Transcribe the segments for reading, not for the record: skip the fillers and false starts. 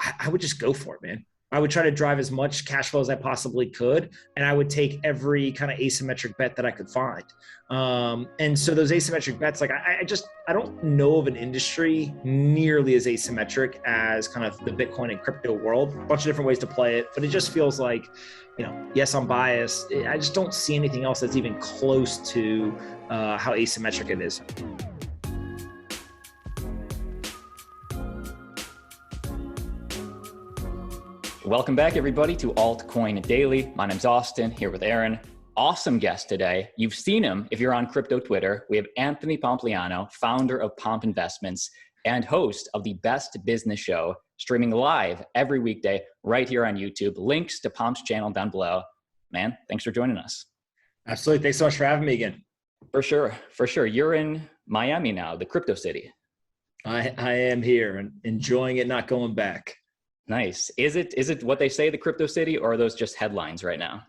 I would just go for it, man. I would try to drive as much cash flow as I possibly could, and I would take every kind of asymmetric bet that I could find. And so those asymmetric bets, like I don't know of an industry nearly as asymmetric as kind of the Bitcoin and crypto world. A bunch of different ways to play it, but it just feels like, yes, I'm biased. I just don't see anything else that's even close to how asymmetric it is. Welcome back, everybody, to Altcoin Daily. My name's Austin, here with Aaron. Awesome guest today. You've seen him if you're on crypto Twitter. We have Anthony Pompliano, founder of Pomp Investments and host of the Best Business Show, streaming live every weekday right here on YouTube. Links to Pomp's channel down below. Man, thanks for joining us. Absolutely. Thanks so much for having me again. For sure. For sure. You're in Miami now, the crypto city. I am here and enjoying it, not going back. Nice. Is it what they say, the crypto city, or are those just headlines right now?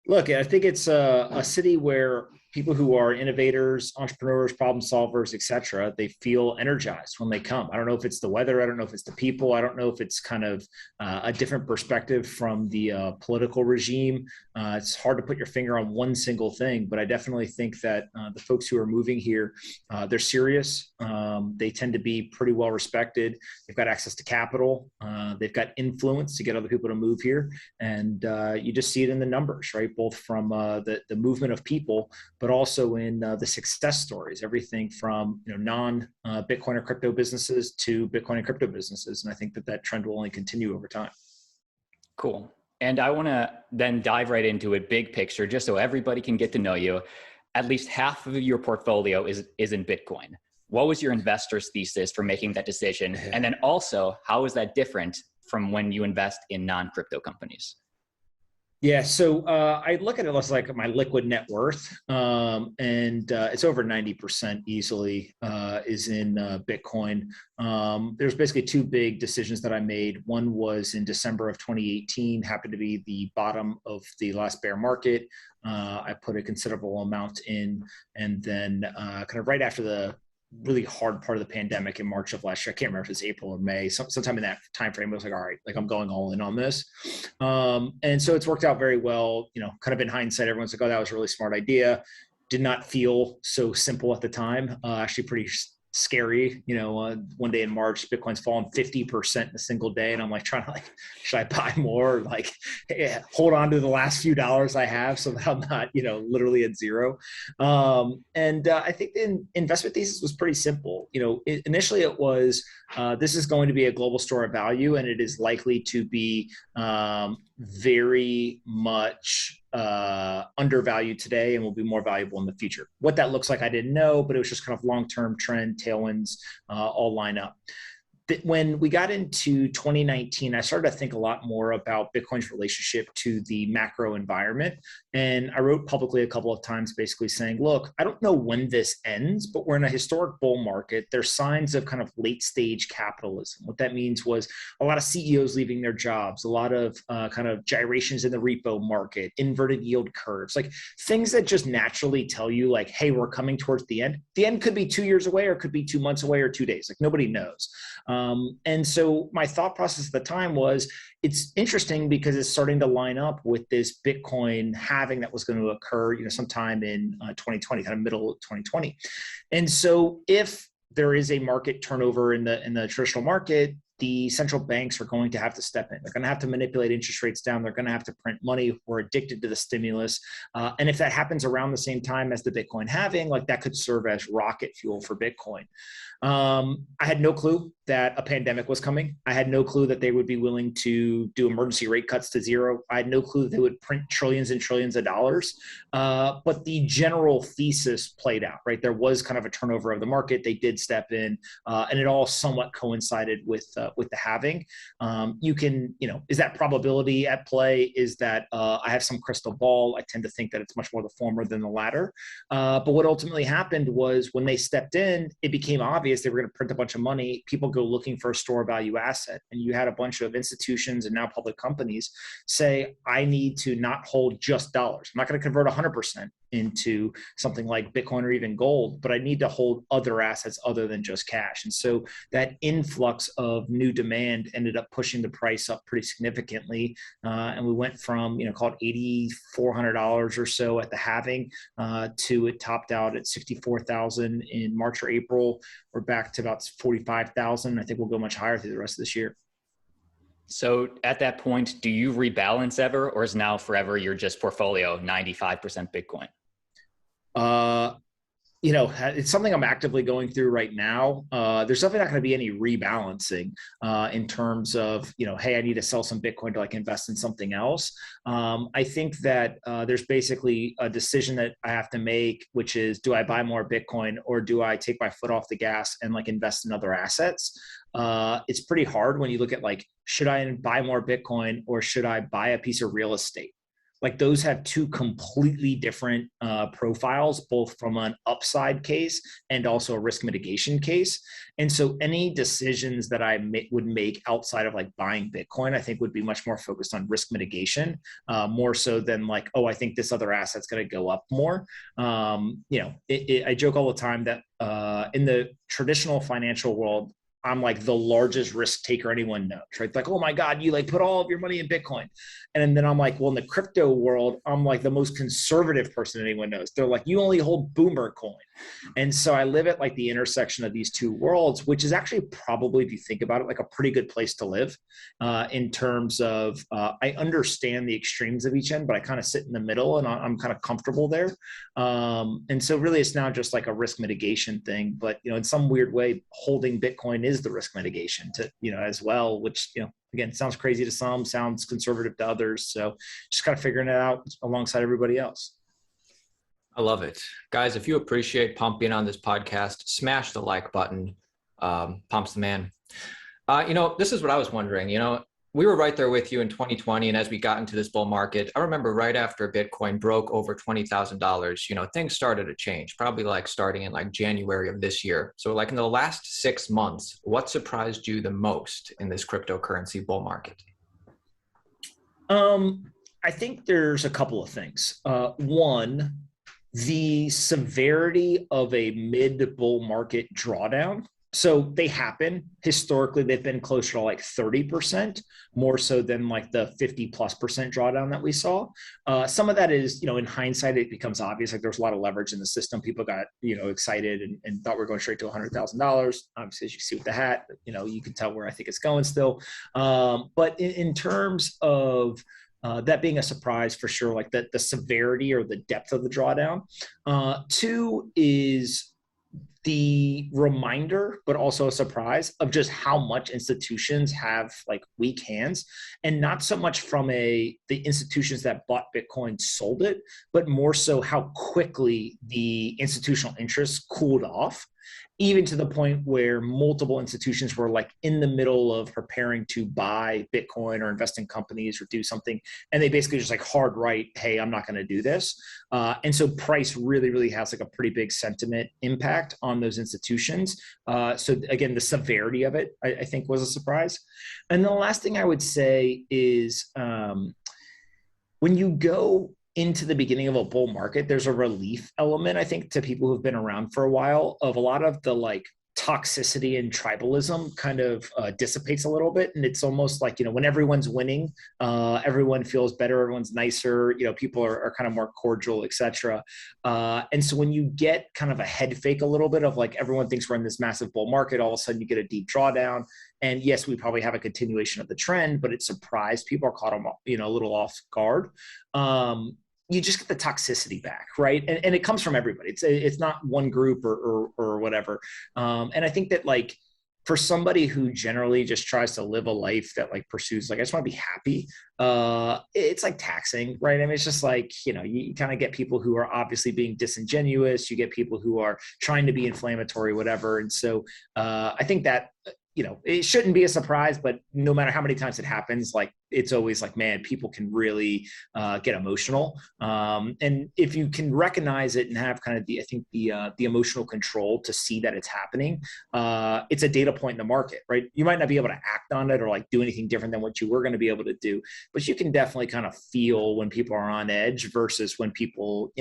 Look, I think it's a city where people who are innovators, entrepreneurs, problem solvers, et cetera, they feel energized when they come. I don't know if it's the weather. I don't know if it's the people. I don't know if it's kind of a different perspective from the political regime. It's hard to put your finger on one single thing, but I definitely think that the folks who are moving here, they're serious. They tend to be pretty well respected. They've got access to capital. They've got influence to get other people to move here. And you just see it in the numbers, right? Both from the movement of people, but also in the success stories, everything from non-Bitcoin or crypto businesses to Bitcoin and crypto businesses. And I think that trend will only continue over time. Cool. And I want to then dive right into it, big picture, just so everybody can get to know you. At least half of your portfolio is in Bitcoin. What was your investor's thesis for making that decision? And then also, how is that different from when you invest in non-crypto companies? Yeah, so I look at it less like my liquid net worth, and it's over 90% easily is in Bitcoin. There's basically two big decisions that I made. One was in December of 2018, happened to be the bottom of the last bear market. I put a considerable amount in, and then kind of right after the really hard part of the pandemic in March of last year. I can't remember if it's April or May, sometime in that time frame, I was like, all right, like I'm going all in on this. And so it's worked out very well. Kind of in hindsight, everyone's like, oh, that was a really smart idea. Did not feel so simple at the time. Actually pretty scary. One day in March, Bitcoin's fallen 50% in a single day. And I'm like trying to should I buy more? Hold on to the last few dollars I have so that I'm not, literally at zero. And I think the investment thesis was pretty simple. Initially it was, this is going to be a global store of value, and it is likely to be very much undervalued today and will be more valuable in the future. What that looks like, I didn't know, but it was just kind of long-term trend tailwinds all line up. When we got into 2019, I started to think a lot more about Bitcoin's relationship to the macro environment. And I wrote publicly a couple of times basically saying, look, I don't know when this ends, but we're in a historic bull market. There's signs of kind of late stage capitalism. What that means was a lot of CEOs leaving their jobs, a lot of kind of gyrations in the repo market, inverted yield curves, like things that just naturally tell you like, hey, we're coming towards the end. The end could be 2 years away, or it could be 2 months away, or 2 days. Like nobody knows. And so my thought process at the time was, it's interesting because it's starting to line up with this Bitcoin halving that was going to occur, sometime in 2020, kind of middle of 2020. And so if there is a market turnover in the traditional market, the central banks are going to have to step in. They're going to have to manipulate interest rates down. They're going to have to print money. We're addicted to the stimulus. And if that happens around the same time as the Bitcoin halving, that could serve as rocket fuel for Bitcoin. I had no clue that a pandemic was coming. I had no clue that they would be willing to do emergency rate cuts to zero. I had no clue that they would print trillions and trillions of dollars. But the general thesis played out, right? There was kind of a turnover of the market. They did step in, and it all somewhat coincided with the halving. Is that probability at play? Is that I have some crystal ball? I tend to think that it's much more the former than the latter. But what ultimately happened was when they stepped in, it became obvious they were going to print a bunch of money. People go looking for a store value asset. And you had a bunch of institutions and now public companies say, I need to not hold just dollars. I'm not going to convert 100% into something like Bitcoin or even gold, but I need to hold other assets other than just cash. And so that influx of new demand ended up pushing the price up pretty significantly. And we went from, call it $8,400 or so at the halving to it topped out at 64,000 in March or April. We're back to about 45,000. I think we'll go much higher through the rest of this year. So at that point, do you rebalance ever, or is now forever your just portfolio 95% Bitcoin? It's something I'm actively going through right now. There's definitely not going to be any rebalancing in terms of, hey, I need to sell some Bitcoin to like invest in something else. I think that there's basically a decision that I have to make, which is, do I buy more Bitcoin or do I take my foot off the gas and like invest in other assets? It's pretty hard when you look at like, should I buy more Bitcoin or should I buy a piece of real estate? Like those have two completely different profiles, both from an upside case and also a risk mitigation case. And so any decisions that I would make outside of like buying Bitcoin, I think would be much more focused on risk mitigation, more so than like, oh, I think this other asset's going to go up more. I joke all the time that in the traditional financial world, I'm like the largest risk taker anyone knows, right? Like, oh my God, you like put all of your money in Bitcoin. And then I'm like, well, in the crypto world, I'm like the most conservative person anyone knows. They're like, you only hold boomer coin. And so I live at like the intersection of these two worlds, which is actually probably, if you think about it, like a pretty good place to live in terms of, I understand the extremes of each end, but I kind of sit in the middle and I'm kind of comfortable there. And so really it's now just like a risk mitigation thing, but in some weird way, holding Bitcoin is the risk mitigation to, as well, which, again, sounds crazy to some, sounds conservative to others. So just kind of figuring it out alongside everybody else. I love it. Guys, if you appreciate Pomp being on this podcast, smash the like button. Pomp's the man. This is what I was wondering. We were right there with you in 2020. And as we got into this bull market, I remember right after Bitcoin broke over $20,000, things started to change, probably like starting in like January of this year. So like in the last 6 months, what surprised you the most in this cryptocurrency bull market? I think there's a couple of things. One, the severity of a mid-bull market drawdown. So they happen. Historically, they've been closer to like 30%, more so than like the 50+% drawdown that we saw. Some of that is, in hindsight, it becomes obvious. Like there's a lot of leverage in the system. People got, excited and thought we're going straight to $100,000. Obviously, as you see with the hat, you can tell where I think it's going still. But in terms of that being a surprise for sure, like the severity or the depth of the drawdown. Two is the reminder, but also a surprise of just how much institutions have like weak hands, and not so much from the institutions that bought Bitcoin sold it, but more so how quickly the institutional interest cooled off, even to the point where multiple institutions were like in the middle of preparing to buy Bitcoin or invest in companies or do something. And they basically just like hard right, hey, I'm not going to do this. And so price really, really has like a pretty big sentiment impact on those institutions. So again, the severity of it, I think was a surprise. And the last thing I would say is when you go into the beginning of a bull market, there's a relief element, I think, to people who've been around for a while, of a lot of the like toxicity and tribalism kind of dissipates a little bit. And it's almost like, when everyone's winning, everyone feels better, everyone's nicer, people are kind of more cordial, et cetera. And so when you get kind of a head fake a little bit of like, everyone thinks we're in this massive bull market, all of a sudden you get a deep drawdown. And yes, we probably have a continuation of the trend, but it surprised people, are caught them, a little off guard. You just get the toxicity back, right? And it comes from everybody. It's not one group or whatever. And I think that like for somebody who generally just tries to live a life that like pursues, like, I just want to be happy, it's like taxing, right? I mean, it's just like, you kind of get people who are obviously being disingenuous. You get people who are trying to be inflammatory, whatever. And so I think that, it shouldn't be a surprise, but no matter how many times it happens, like it's always like, man, people can really get emotional. And if you can recognize it and have kind of the emotional control to see that it's happening, it's a data point in the market, right? You might not be able to act on it or like do anything different than what you were going to be able to do, but you can definitely kind of feel when people are on edge versus when people,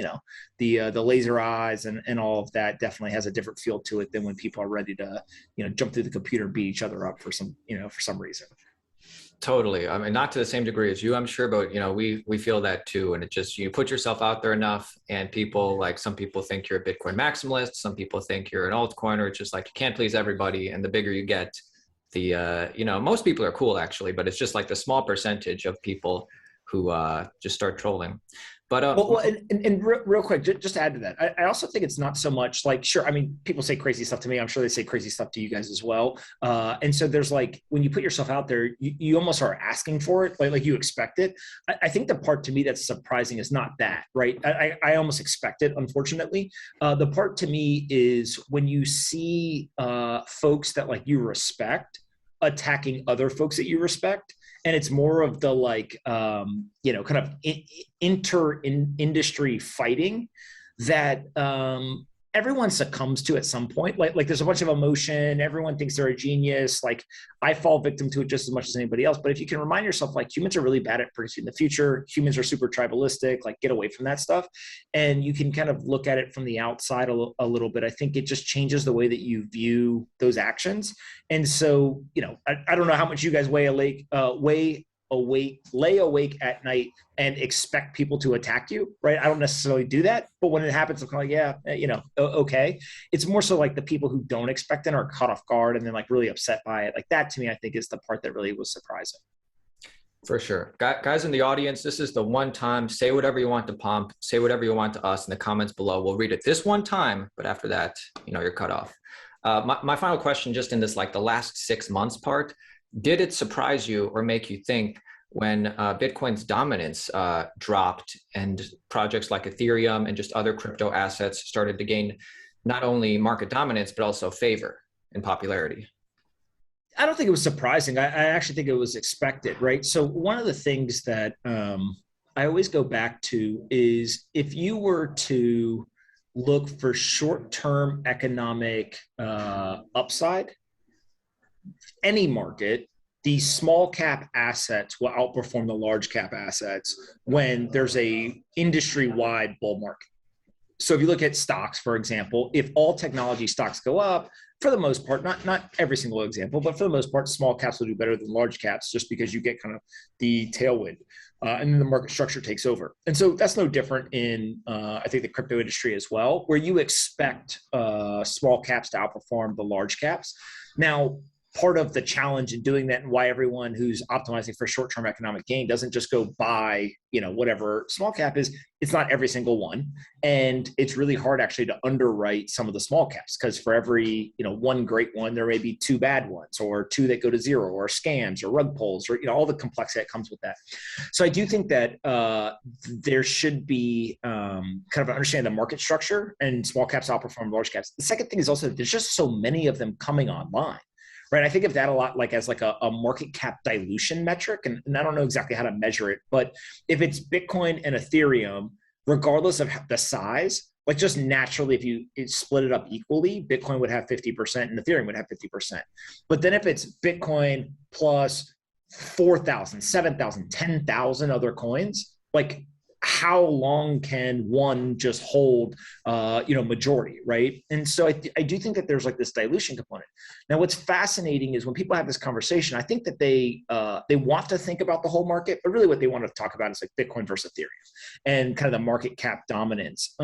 the laser eyes and all of that definitely has a different feel to it than when people are ready to, jump through the computer and beat each other up for some reason. Totally. I mean, not to the same degree as you, I'm sure, but we feel that too. And it just, you put yourself out there enough, and people, like, some people think you're a Bitcoin maximalist, some people think you're an altcoiner. It's just like, you can't please everybody. And the bigger you get, the most people are cool actually, but it's just like the small percentage of people who just start trolling. But real quick, just to add to that, I also think it's not so much like, sure, I mean, people say crazy stuff to me. I'm sure they say crazy stuff to you guys as well. And so there's like, when you put yourself out there, you almost are asking for it, like you expect it. I think the part to me that's surprising is not that, right? I almost expect it, unfortunately. The part to me is when you see folks that like you respect attacking other folks that you respect. And it's more of the like, kind of inter-industry fighting that everyone succumbs to at some point. Like there's a bunch of emotion. Everyone thinks they're a genius. Like I fall victim to it just as much as anybody else. But if you can remind yourself, like humans are really bad at predicting the future. Humans are super tribalistic, like get away from that stuff. And you can kind of look at it from the outside a little bit. I think it just changes the way that you view those actions. And so, I don't know how much you guys lay awake at night and expect people to attack you, right? I don't necessarily do that, but when it happens, I'm kind of like, okay. It's more so like the people who don't expect it are caught off guard and then like really upset by it. Like that to me, I think is the part that really was surprising. For sure. Guys in the audience, this is the one time, say whatever you want to Pomp, say whatever you want to us in the comments below. We'll read it this one time, but after that, you're cut off. My final question, just in this, like the last 6 months part, did it surprise you or make you think when Bitcoin's dominance dropped and projects like Ethereum and just other crypto assets started to gain not only market dominance, but also favor and popularity? I don't think it was surprising. I actually think it was expected, right? So one of the things that I always go back to is if you were to look for short-term economic upside, any market, these small cap assets will outperform the large cap assets when there's a industry-wide bull market. So if you look at stocks, for example, if all technology stocks go up, for the most part, not every single example, but for the most part, small caps will do better than large caps just because you get kind of the tailwind. And then the market structure takes over. And so that's no different in, I think, the crypto industry as well, where you expect small caps to outperform the large caps. Now, part of the challenge in doing that and why everyone who's optimizing for short-term economic gain doesn't just go buy, whatever small cap is, it's not every single one. And it's really hard actually to underwrite some of the small caps because for every, one great one, there may be two bad ones or two that go to zero or scams or rug pulls or, all the complexity that comes with that. So I do think that there should be kind of an understanding of the market structure and small caps outperform large caps. The second thing is also that there's just so many of them coming online. Right. I think of that a lot like as like a market cap dilution metric. And I don't know exactly how to measure it, but if it's Bitcoin and Ethereum, regardless of the size, like just naturally, if you split it up equally, Bitcoin would have 50% and Ethereum would have 50%. But then if it's Bitcoin plus 4,000, 7,000, 10,000 other coins, like how long can one just hold, majority, right? And so I do think that there's like this dilution component. Now, what's fascinating is when people have this conversation, I think that they want to think about the whole market, but really what they want to talk about is like Bitcoin versus Ethereum and kind of the market cap dominance.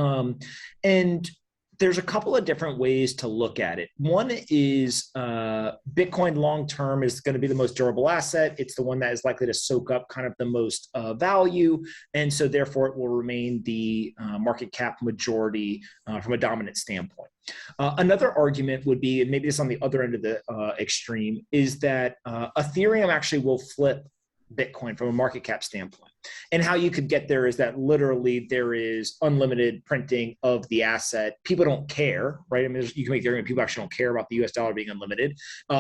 And there's a couple of different ways to look at it. One is Bitcoin long-term is going to be the most durable asset. It's the one that is likely to soak up kind of the most value. And so therefore it will remain the market cap majority from a dominant standpoint. Another argument would be, and maybe it's on the other end of the extreme, is that Ethereum actually will flip Bitcoin from a market cap standpoint. And how you could get there is that literally there is unlimited printing of the asset. People don't care, right? I mean, you can make the argument people actually don't care about the US dollar being unlimited.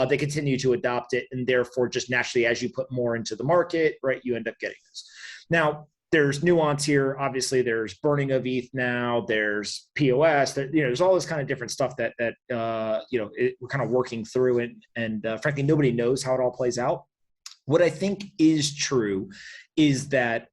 They continue to adopt it, and therefore just naturally as you put more into the market, right, you end up getting this. Now, there's nuance here. Obviously, there's burning of ETH now. There's POS. There's all this kind of different stuff that we're kind of working through it. And frankly, nobody knows how it all plays out. What I think is true is that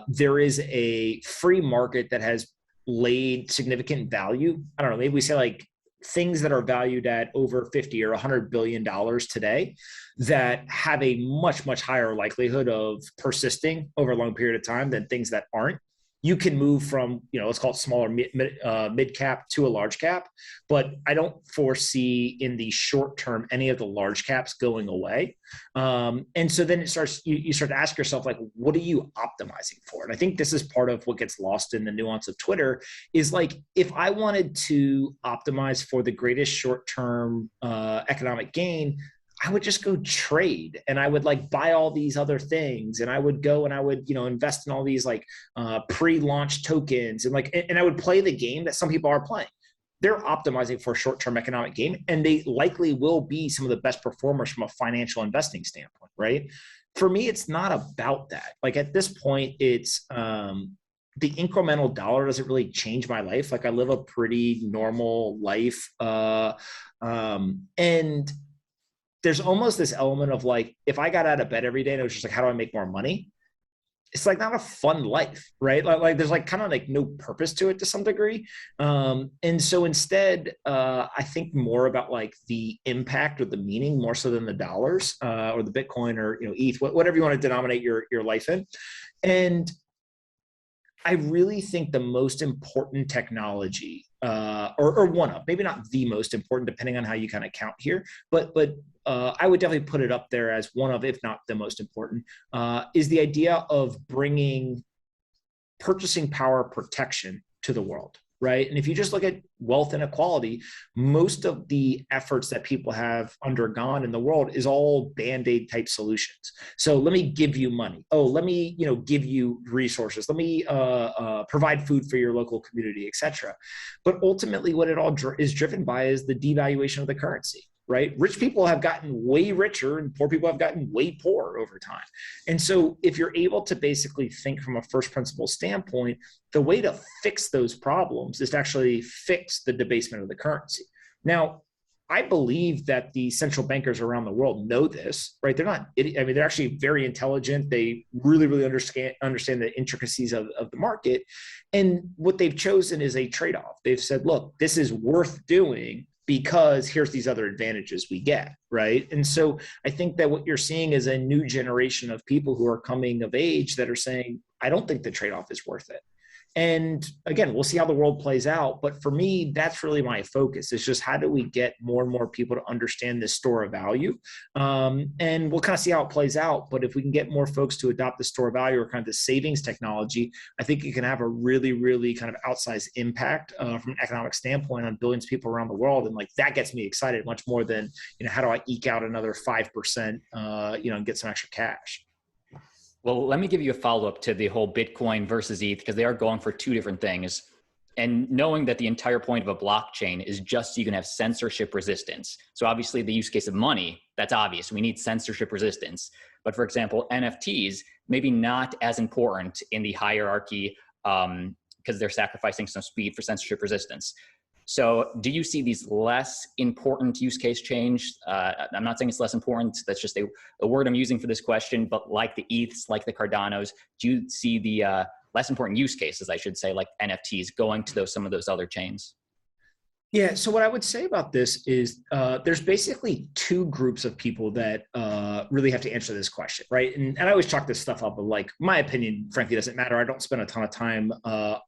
there is a free market that has laid significant value. I don't know, maybe we say like things that are valued at over 50 or $100 billion today that have a much, much higher likelihood of persisting over a long period of time than things that aren't. You can move from, let's call it smaller mid cap to a large cap, but I don't foresee in the short term any of the large caps going away. And so then you start to ask yourself, like, what are you optimizing for? And I think this is part of what gets lost in the nuance of Twitter is like, if I wanted to optimize for the greatest short term economic gain, I would just go trade and I would like buy all these other things and I would go and I would, invest in all these like pre-launch tokens and I would play the game that some people are playing. They're optimizing for a short-term economic gain and they likely will be some of the best performers from a financial investing standpoint, right? For me, it's not about that. Like at this point, it's the incremental dollar doesn't really change my life. Like I live a pretty normal life. And there's almost this element of like, if I got out of bed every day and it was just like, how do I make more money? It's like not a fun life, right? Like there's like kind of like no purpose to it to some degree. And so instead, I think more about like the impact or the meaning more so than the dollars or the Bitcoin or, ETH, whatever you want to denominate your life in. And I really think the most important technology, or one of, maybe not the most important, depending on how you kind of count here, but I would definitely put it up there as one of, if not the most important, is the idea of bringing purchasing power protection to the world, right? And if you just look at wealth inequality, most of the efforts that people have undergone in the world is all Band-Aid type solutions. So let me give you money. Oh, let me, give you resources. Let me provide food for your local community, et cetera. But ultimately what it all is driven by is the devaluation of the currency. Right? Rich people have gotten way richer and poor people have gotten way poorer over time. And so if you're able to basically think from a first principle standpoint, the way to fix those problems is to actually fix the debasement of the currency. Now, I believe that the central bankers around the world know this, right? They're not, they're actually very intelligent. They really, really understand the intricacies of the market. And what they've chosen is a trade-off. They've said, look, this is worth doing because here's these other advantages we get, right? And so I think that what you're seeing is a new generation of people who are coming of age that are saying, I don't think the trade-off is worth it. And again, we'll see how the world plays out. But for me, that's really my focus. It's just how do we get more and more people to understand this store of value? And we'll kind of see how it plays out. But if we can get more folks to adopt the store of value or kind of the savings technology, I think it can have a really, really kind of outsized impact from an economic standpoint on billions of people around the world. And like that gets me excited much more than, how do I eke out another 5%, and get some extra cash. Well, let me give you a follow-up to the whole Bitcoin versus ETH, because they are going for two different things. And knowing that the entire point of a blockchain is just so you can have censorship resistance. So obviously the use case of money, that's obvious. We need censorship resistance. But for example, NFTs, maybe not as important in the hierarchy because they're sacrificing some speed for censorship resistance. So do you see these less important use case change? I'm not saying it's less important. That's just a word I'm using for this question, but like the ETHs, like the Cardanos, do you see the less important use cases, I should say, like NFTs going to some of those other chains? Yeah. So what I would say about this is there's basically two groups of people that really have to answer this question, right? And I always chalk this stuff up, but like my opinion, frankly, doesn't matter. I don't spend a ton of time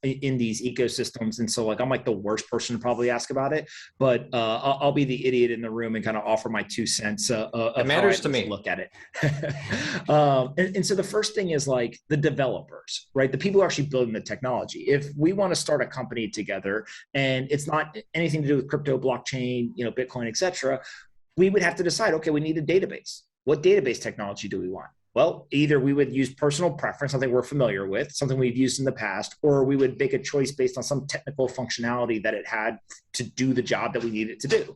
in these ecosystems. And so like, I'm like the worst person to probably ask about it, but I'll be the idiot in the room and kind of offer my 2 cents of it matters to me. Look at it. And so the first thing is like the developers, right? The people who are actually building the technology. If we want to start a company together and it's not anything to do with crypto, blockchain, Bitcoin, et cetera, we would have to decide, okay, we need a database. What database technology do we want? Well, either we would use personal preference, something we're familiar with, something we've used in the past, or we would make a choice based on some technical functionality that it had to do the job that we need it to do.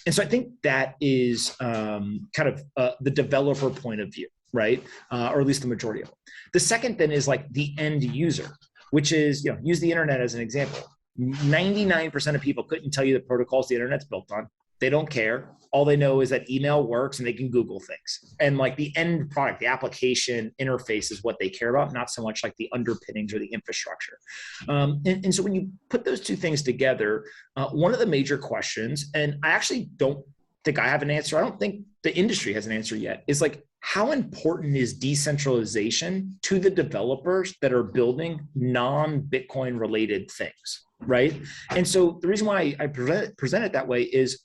And so I think that is the developer point of view, right? Or at least the majority of it. The second then is like the end user, which is, use the internet as an example. 99% of people couldn't tell you the protocols the internet's built on. They don't care. All they know is that email works and they can Google things. And like the end product, the application interface is what they care about, not so much like the underpinnings or the infrastructure. And so when you put those two things together, one of the major questions, and I actually don't think I have an answer, I don't think the industry has an answer yet, is like, how important is decentralization to the developers that are building non-Bitcoin related things, right? And so the reason why I present it that way is,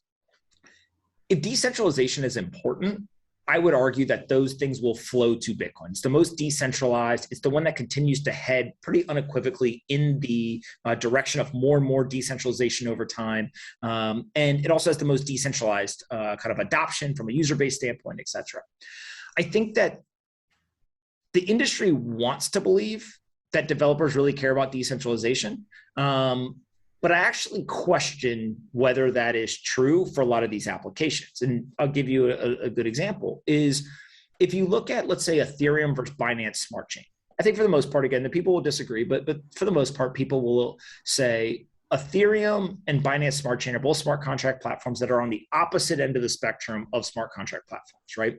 if decentralization is important, I would argue that those things will flow to Bitcoin. It's the most decentralized. It's the one that continues to head pretty unequivocally in the direction of more and more decentralization over time. And it also has the most decentralized kind of adoption from a user-based standpoint, et cetera. I think that the industry wants to believe that developers really care about decentralization. But I actually question whether that is true for a lot of these applications. And I'll give you a good example is if you look at, let's say, Ethereum versus Binance Smart Chain. I think for the most part, again, the people will disagree, but for the most part, people will say Ethereum and Binance Smart Chain are both smart contract platforms that are on the opposite end of the spectrum of smart contract platforms, right?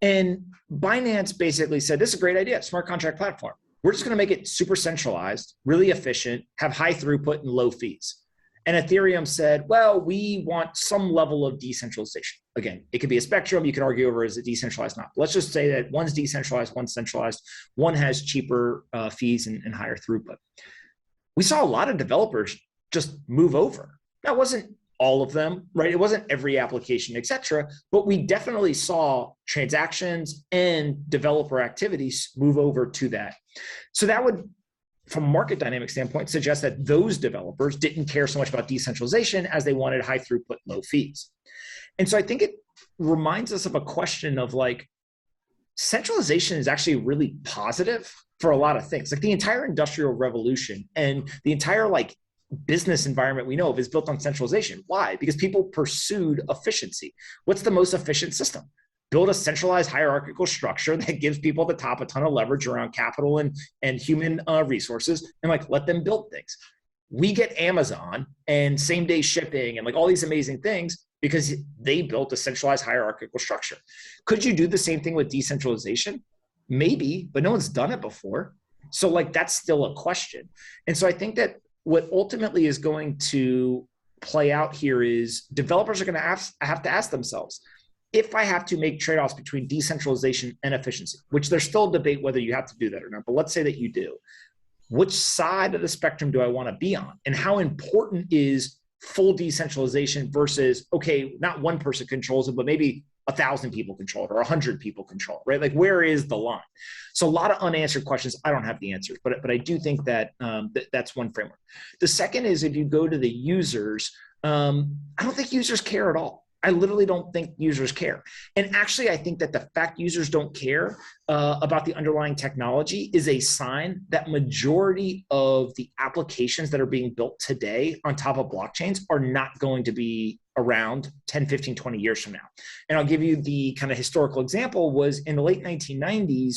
And Binance basically said, this is a great idea, smart contract platform. We're just going to make it super centralized, really efficient, have high throughput and low fees. And Ethereum said, well, we want some level of decentralization. Again, it could be a spectrum. You can argue over is it decentralized or not. Let's just say that one's decentralized, one's centralized. One has cheaper fees and higher throughput. We saw a lot of developers just move over. That wasn't all of them, right? It wasn't every application, et cetera, but we definitely saw transactions and developer activities move over to that. So that would, from a market dynamic standpoint, suggest that those developers didn't care so much about decentralization as they wanted high throughput, low fees. And so I think it reminds us of a question of like, centralization is actually really positive for a lot of things. Like the entire industrial revolution and the entire like business environment we know of is built on centralization. Why? Because people pursued efficiency. What's the most efficient system? Build a centralized hierarchical structure that gives people at the top a ton of leverage around capital and human resources, and like let them build things. We get Amazon and same day shipping and like all these amazing things because they built a centralized hierarchical structure. Could you do the same thing with decentralization? Maybe, but no one's done it before. So like that's still a question. And so I think that what ultimately is going to play out here is developers are going to have to ask themselves, if I have to make trade-offs between decentralization and efficiency, which there's still a debate whether you have to do that or not, but let's say that you do, which side of the spectrum do I want to be on? And how important is full decentralization versus, okay, not one person controls it, but maybe 1,000 people control it or 100 people control it, right? Like where is the line? So a lot of unanswered questions. I don't have the answers, but I do think that that's one framework. The second is if you go to the users, I don't think users care at all. I literally don't think users care. And actually, I think that the fact users don't care about the underlying technology is a sign that majority of the applications that are being built today on top of blockchains are not going to be around 10, 15, 20 years from now. And I'll give you the kind of historical example was in the late 1990s,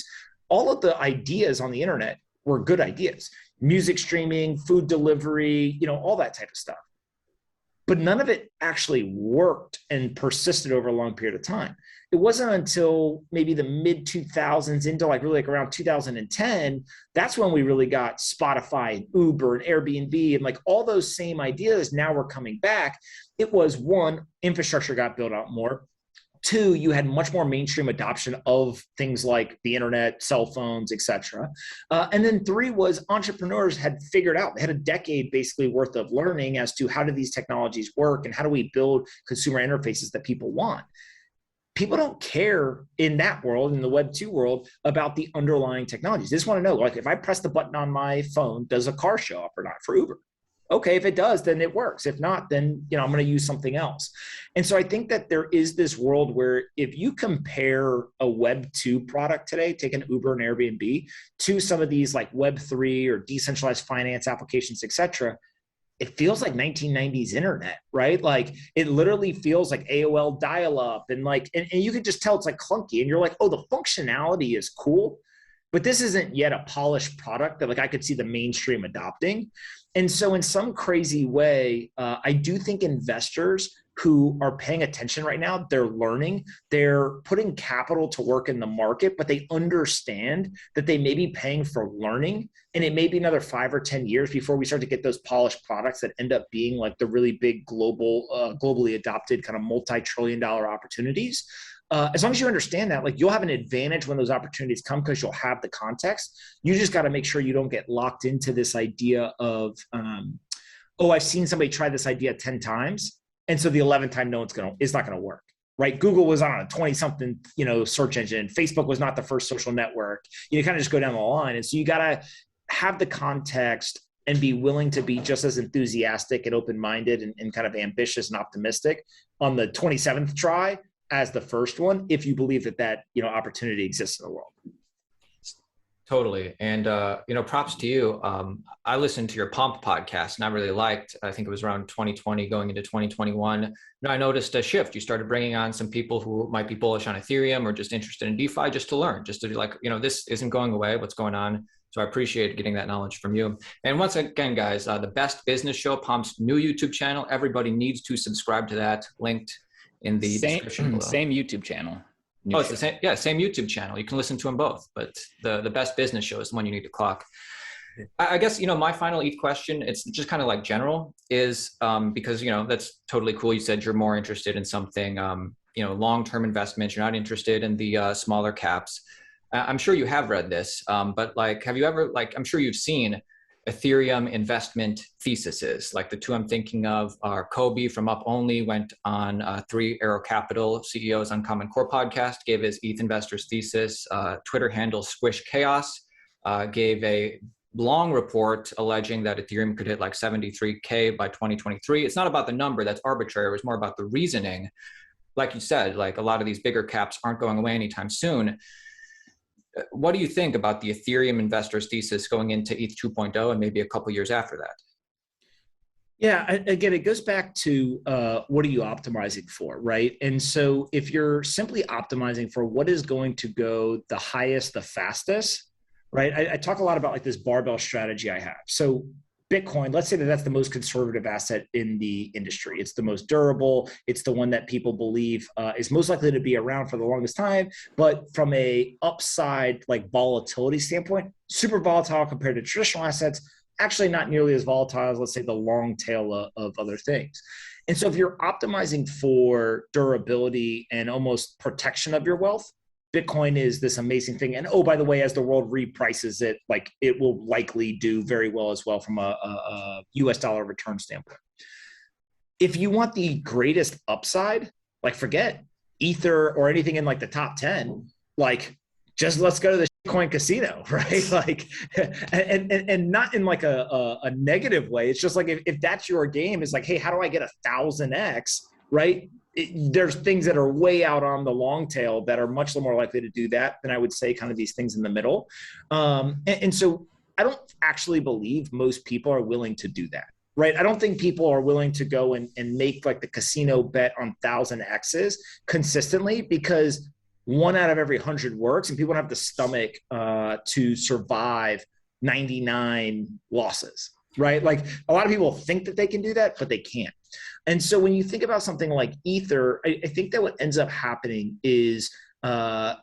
all of the ideas on the internet were good ideas. Music streaming, food delivery, all that type of stuff. But none of it actually worked and persisted over a long period of time. It wasn't until maybe the mid 2000s into like around 2010, that's when we really got Spotify and Uber and Airbnb and like all those same ideas now were coming back. It was one, infrastructure got built out more. Two, you had much more mainstream adoption of things like the internet, cell phones, et cetera. And then three was entrepreneurs had figured out, they had a decade basically worth of learning as to how do these technologies work and how do we build consumer interfaces that people want. People don't care in that world, in the Web 2 world, about the underlying technologies. They just want to know, like if I press the button on my phone, does a car show up or not for Uber? Okay, if it does, then it works. If not, then I'm going to use something else. And so I think that there is this world where if you compare a Web 2 product today, take an Uber and Airbnb, to some of these like Web 3 or decentralized finance applications, et cetera, it feels like 1990s internet, right? Like it literally feels like AOL dial-up, and you can just tell it's like clunky, and you're like, oh, the functionality is cool, but this isn't yet a polished product that like I could see the mainstream adopting. And so in some crazy way, I do think investors who are paying attention right now, they're learning, they're putting capital to work in the market, but they understand that they may be paying for learning. And it may be another 5 or 10 years before we start to get those polished products that end up being like the really big globally adopted kind of multi-trillion-dollar opportunities. As long as you understand that, like you'll have an advantage when those opportunities come because you'll have the context. You just got to make sure you don't get locked into this idea of, oh, I've seen somebody try this idea 10 times. And so the 11th time, it's not going to work, right? Google was on a 20-something, search engine. Facebook was not the first social network. You kind of just go down the line. And so you got to have the context and be willing to be just as enthusiastic and open-minded and kind of ambitious and optimistic on the 27th try as the first one, if you believe that opportunity exists in the world. Totally. And, props to you. I listened to your Pomp podcast and I really liked, I think it was around 2020 going into 2021. I noticed a shift. You started bringing on some people who might be bullish on Ethereum or just interested in DeFi, just to learn, just to be like, this isn't going away. What's going on? So I appreciate getting that knowledge from you. And once again, guys, the Best Business Show, Pomp's new YouTube channel. Everybody needs to subscribe to that, linked in the description below. Same YouTube channel. It's the same. Yeah, same YouTube channel. You can listen to them both, but the Best Business Show is the one you need to clock. I guess, my final ETH question, it's just kind of like general, is because, that's totally cool. You said you're more interested in something, long-term investments. You're not interested in the smaller caps. I'm sure you have read this, but like, have you ever, I'm sure you've seen Ethereum investment theses. Like the two I'm thinking of are Kobe from Up Only went on 3 Arrow Capital CEOs Uncommon Core podcast, gave his ETH investors thesis. Twitter handle Squish Chaos gave a long report alleging that Ethereum could hit like 73K by 2023. It's not about the number, that's arbitrary. It was more about the reasoning. Like you said, like a lot of these bigger caps aren't going away anytime soon. What do you think about the Ethereum investors thesis going into ETH 2.0 and maybe a couple years after that? Yeah, again, it goes back to what are you optimizing for, right? And so if you're simply optimizing for what is going to go the highest, the fastest, right? I talk a lot about like this barbell strategy I have. So Bitcoin, let's say that that's the most conservative asset in the industry. It's the most durable. It's the one that people believe is most likely to be around for the longest time. But from a upside, like volatility standpoint, super volatile compared to traditional assets, actually not nearly as volatile as, let's say, the long tail of other things. And so if you're optimizing for durability and almost protection of your wealth, Bitcoin is this amazing thing. And oh, by the way, as the world reprices it, like it will likely do very well as well from a US dollar return standpoint. If you want the greatest upside, like forget Ether or anything in like the top 10, like just let's go to the Bitcoin casino, right? Like, and not in like a negative way. It's just like, if that's your game, it's like, hey, how do I get 1000x, right? There's things that are way out on the long tail that are much more likely to do that than I would say kind of these things in the middle. And so I don't actually believe most people are willing to do that, right? I don't think people are willing to go and make like the casino bet on 1000x's consistently, because 1 out of every 100 works and people don't have the stomach to survive 99 losses, right? Like a lot of people think that they can do that, but they can't. And so when you think about something like Ether, I think that what ends up happening is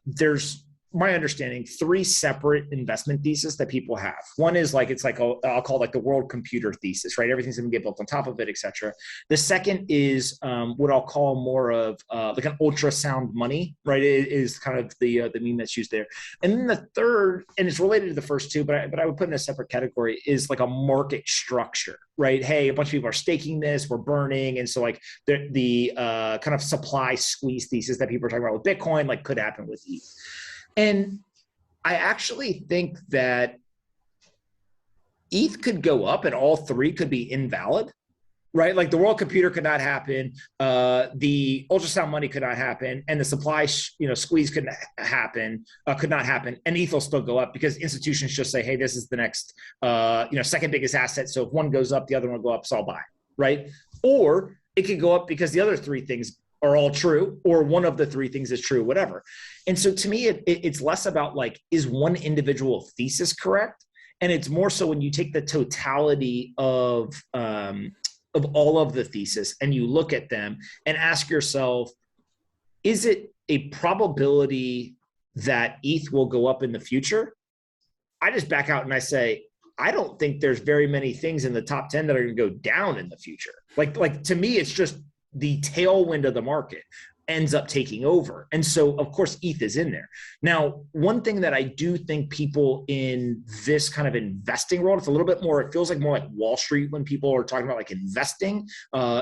there's, my understanding, 3 separate investment theses that people have. One is like, it's like, I'll call it like the world computer thesis, right? Everything's going to get built on top of it, et cetera. The second is what I'll call more of like an ultrasound money, right? It is kind of the meme that's used there. And then the third, and it's related to the first two, but I would put in a separate category, is like a market structure, right? Hey, a bunch of people are staking this, we're burning. And so like the kind of supply squeeze thesis that people are talking about with Bitcoin, like could happen with ETH. And I actually think that ETH could go up and all three could be invalid, right? Like the world computer could not happen, the ultrasound money could not happen, and the supply squeeze could not happen, and ETH will still go up because institutions just say, hey, this is the next second biggest asset. So if one goes up, the other one will go up, so I'll buy, right? Or it could go up because the other three things are all true, or one of the three things is true, whatever. And so to me, it's less about like, is one individual thesis correct? And it's more so when you take the totality of all of the thesis and you look at them and ask yourself, is it a probability that ETH will go up in the future? I just back out and I say, I don't think there's very many things in the top 10 that are going to go down in the future. Like to me, it's just the tailwind of the market ends up taking over. And so, of course, ETH is in there. Now, one thing that I do think people in this kind of investing world, it's a little bit more, it feels like more like Wall Street when people are talking about like investing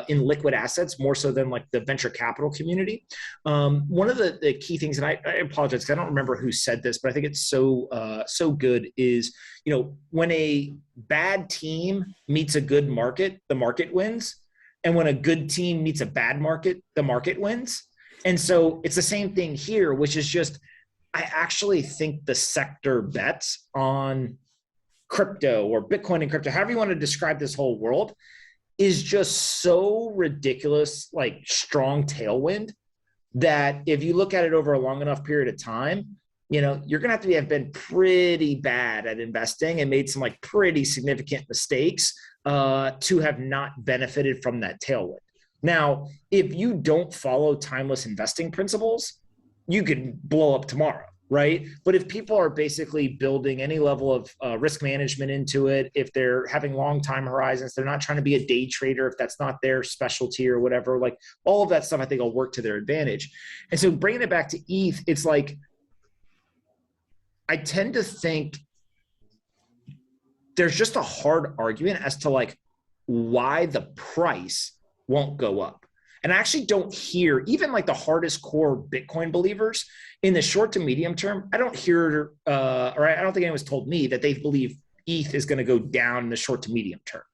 in liquid assets, more so than like the venture capital community. One of the key things, and I apologize because I don't remember who said this, but I think it's so good, is, when a bad team meets a good market, the market wins. And when a good team meets a bad market, the market wins. And so it's the same thing here, which is just, I actually think the sector bets on crypto or Bitcoin and crypto, however you want to describe this whole world, is just so ridiculous, like strong tailwind, that if you look at it over a long enough period of time, you're going to have been pretty bad at investing and made some like pretty significant mistakes to have not benefited from that tailwind. Now, if you don't follow timeless investing principles, you could blow up tomorrow, right? But if people are basically building any level of risk management into it, if they're having long time horizons, they're not trying to be a day trader if that's not their specialty or whatever, like all of that stuff I think will work to their advantage. And so bringing it back to ETH, it's like, I tend to think there's just a hard argument as to like why the price won't go up. And I actually don't hear, even like the hardest core Bitcoin believers in the short to medium term, I don't hear, or I don't think anyone's told me that they believe ETH is going to go down in the short to medium term.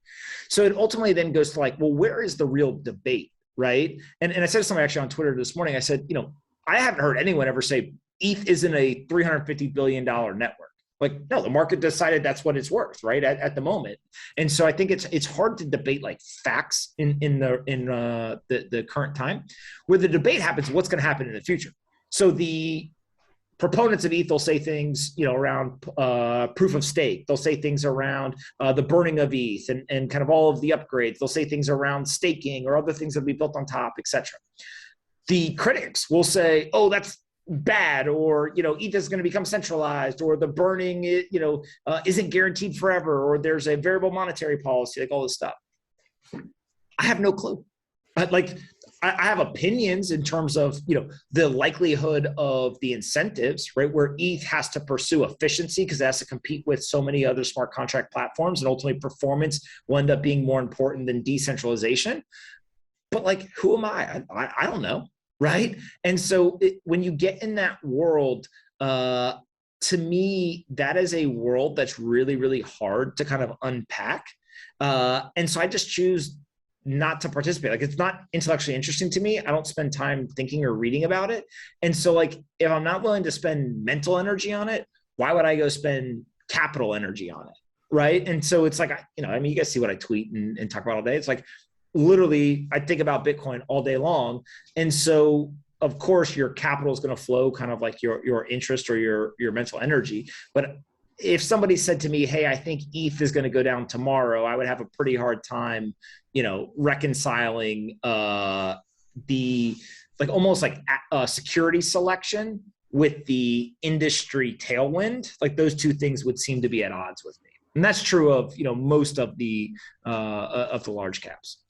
So it ultimately then goes to like, well, where is the real debate, right? And I said something actually on Twitter this morning. I said, I haven't heard anyone ever say ETH isn't a $350 billion network. Like, no, the market decided that's what it's worth, right? At the moment. And so I think it's hard to debate like facts in the current time. Where the debate happens, what's going to happen in the future. So the proponents of ETH will say things, around proof of stake. They'll say things around the burning of ETH and kind of all of the upgrades. They'll say things around staking or other things that will be built on top, etc. The critics will say, oh, that's bad, or ETH is going to become centralized, or the burning isn't guaranteed forever, or there's a variable monetary policy, like all this stuff. I have no clue. I have opinions in terms of the likelihood of the incentives, right, where ETH has to pursue efficiency because it has to compete with so many other smart contract platforms, and ultimately performance will end up being more important than decentralization. But like, who am I? I don't know. Right. And so when you get in that world, to me, that is a world that's really, really hard to kind of unpack. And so I just choose not to participate. Like, it's not intellectually interesting to me. I don't spend time thinking or reading about it. And so like, if I'm not willing to spend mental energy on it, why would I go spend capital energy on it? Right. And so it's like, you guys see what I tweet and talk about all day. It's like, literally, I think about Bitcoin all day long. And so, of course, your capital is going to flow kind of like your interest or your mental energy. But if somebody said to me, hey, I think ETH is going to go down tomorrow, I would have a pretty hard time, reconciling the like almost like security selection with the industry tailwind. Like those two things would seem to be at odds with me. And that's true of, most of the large caps.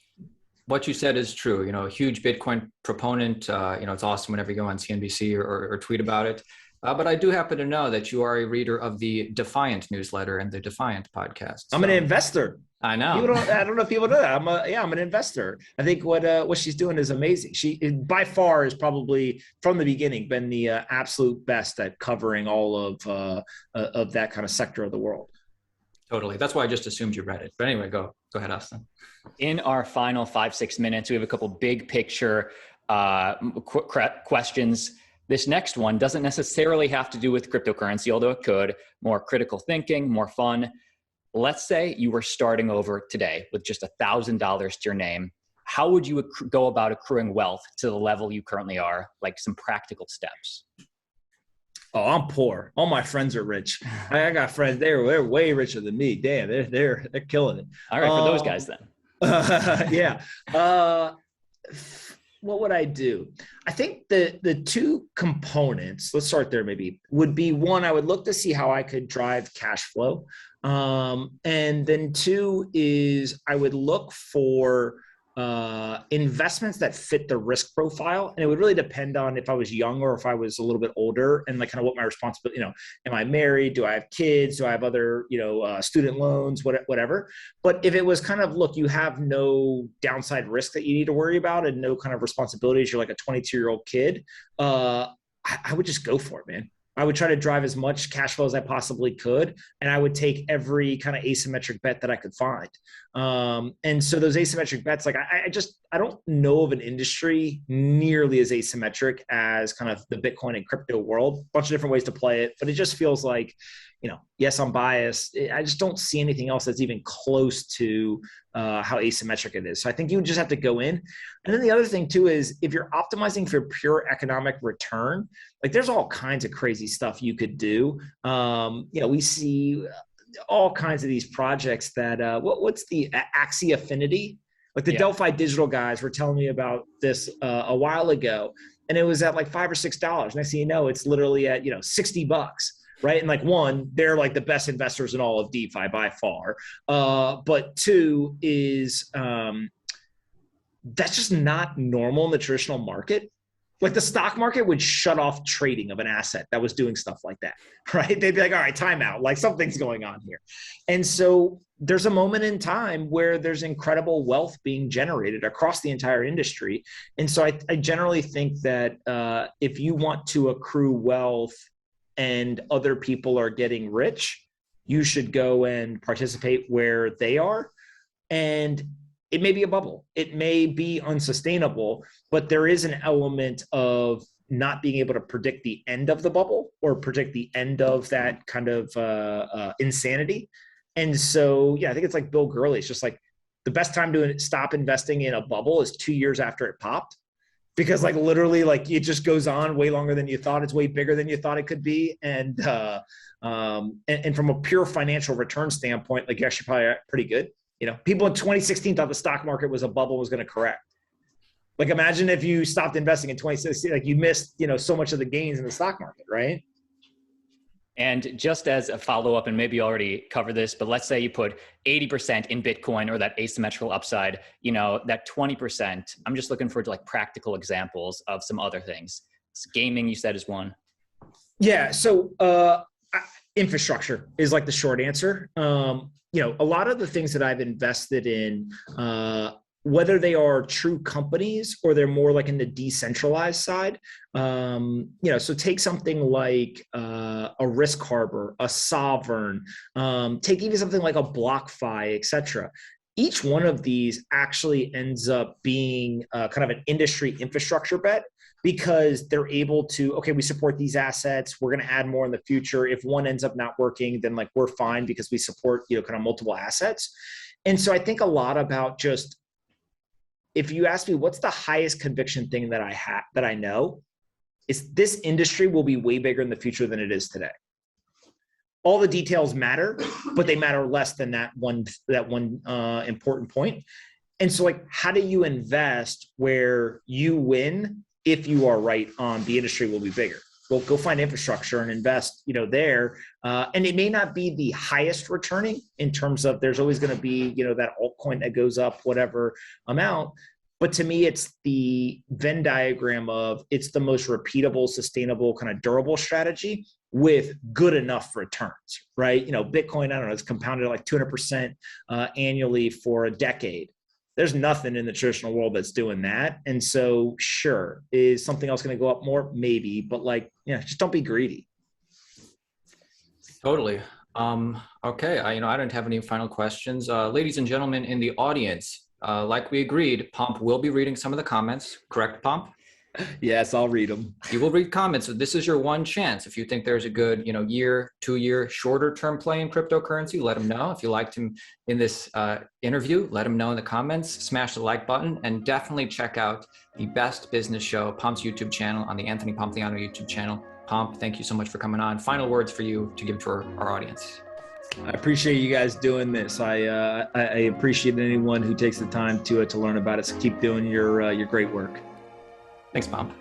What you said is true. A huge Bitcoin proponent. It's awesome whenever you go on CNBC or tweet about it. But I do happen to know that you are a reader of the Defiant newsletter and the Defiant podcast. I'm an investor. I know. I don't know if people know that. I'm an investor. I think what she's doing is amazing. She by far is probably from the beginning been the absolute best at covering all of that kind of sector of the world. Totally. That's why I just assumed you read it. But anyway, go ahead, Austin. In our final 5-6 minutes, we have a couple big picture questions. This next one doesn't necessarily have to do with cryptocurrency, although it could. More critical thinking, more fun. Let's say you were starting over today with just $1,000 to your name. How would you go about accruing wealth to the level you currently are? Like some practical steps. Oh, I'm poor. All my friends are rich. I got friends. They're way richer than me. Damn, they're killing it. All right, for those guys then. Yeah. What would I do? I think the two components, let's start there maybe, would be one, I would look to see how I could drive cash flow. And then two is I would look for investments that fit the risk profile. And it would really depend on if I was young or if I was a little bit older and like kind of what my responsibility, am I married? Do I have kids? Do I have other, student loans, whatever. But if it was kind of, look, you have no downside risk that you need to worry about and no kind of responsibilities, you're like a 22-year-old kid, I would just go for it, man. I would try to drive as much cash flow as I possibly could. And I would take every kind of asymmetric bet that I could find. And so those asymmetric bets, like I don't know of an industry nearly as asymmetric as kind of the Bitcoin and crypto world. A bunch of different ways to play it, but it just feels like, yes, I'm biased. I just don't see anything else that's even close to how asymmetric it is. So I think you would just have to go in. And then the other thing too is if you're optimizing for pure economic return, like there's all kinds of crazy stuff you could do. We see all kinds of these projects that what's the Axie Affinity? Like the Delphi Digital guys were telling me about this a while ago, and it was at like $5 or $6. Next thing you know, it's literally at $60. Right. And like one, they're like the best investors in all of DeFi by far. But two is that's just not normal in the traditional market. Like the stock market would shut off trading of an asset that was doing stuff like that. Right. They'd be like, all right, time out. Like something's going on here. And so there's a moment in time where there's incredible wealth being generated across the entire industry. And so I generally think that if you want to accrue wealth and other people are getting rich, you should go and participate where they are. And it may be a bubble. It may be unsustainable, but there is an element of not being able to predict the end of the bubble or predict the end of that kind of insanity. And so, I think it's like Bill Gurley. It's just like the best time to stop investing in a bubble is 2 years after it popped. Because like literally like it just goes on way longer than you thought. It's way bigger than you thought it could be. And from a pure financial return standpoint, like you're actually probably pretty good. People in 2016 thought the stock market was a bubble, was going to correct. Like imagine if you stopped investing in 2016, like you missed, so much of the gains in the stock market, right? And just as a follow-up, and maybe you already covered this, but let's say you put 80% in Bitcoin or that asymmetrical upside, that 20%, I'm just looking for like practical examples of some other things. Gaming, you said, is one. Yeah. So infrastructure is like the short answer. A lot of the things that I've invested in, whether they are true companies or they're more like in the decentralized side, so take something like a Risk Harbor, a Sovereign, take even something like a BlockFi, et cetera. Each one of these actually ends up being kind of an industry infrastructure bet because they're able to, okay, we support these assets. We're going to add more in the future. If one ends up not working, then like we're fine because we support, kind of multiple assets. And so I think a lot about just, if you ask me what's the highest conviction thing that I know, is this industry will be way bigger in the future than it is today. All the details matter, but they matter less than that one important point. And so like, how do you invest where you win if you are right on the industry will be bigger? Well, go find infrastructure and invest, there. And it may not be the highest returning in terms of there's always going to be, that altcoin that goes up whatever amount. But to me, it's the Venn diagram of it's the most repeatable, sustainable, kind of durable strategy with good enough returns, right? Bitcoin, I don't know, it's compounded at like 200% annually for a decade. There's nothing in the traditional world that's doing that. And so sure, is something else going to go up more? Maybe, but like, just don't be greedy. Totally. Okay, I don't have any final questions. Ladies and gentlemen in the audience, like we agreed, Pomp will be reading some of the comments. Correct, Pomp? Yes, I'll read them. You will read comments. So this is your one chance. If you think there's a good, year, 2 year, shorter term play in cryptocurrency, let him know. If you liked him in this interview, let him know in the comments. Smash the like button and definitely check out the Best Business Show, Pomp's YouTube channel, on the Anthony Pompliano YouTube channel. Pomp, thank you so much for coming on. Final words for you to give to our audience. I appreciate you guys doing this. I appreciate anyone who takes the time to learn about it. So keep doing your great work. Thanks, Pomp.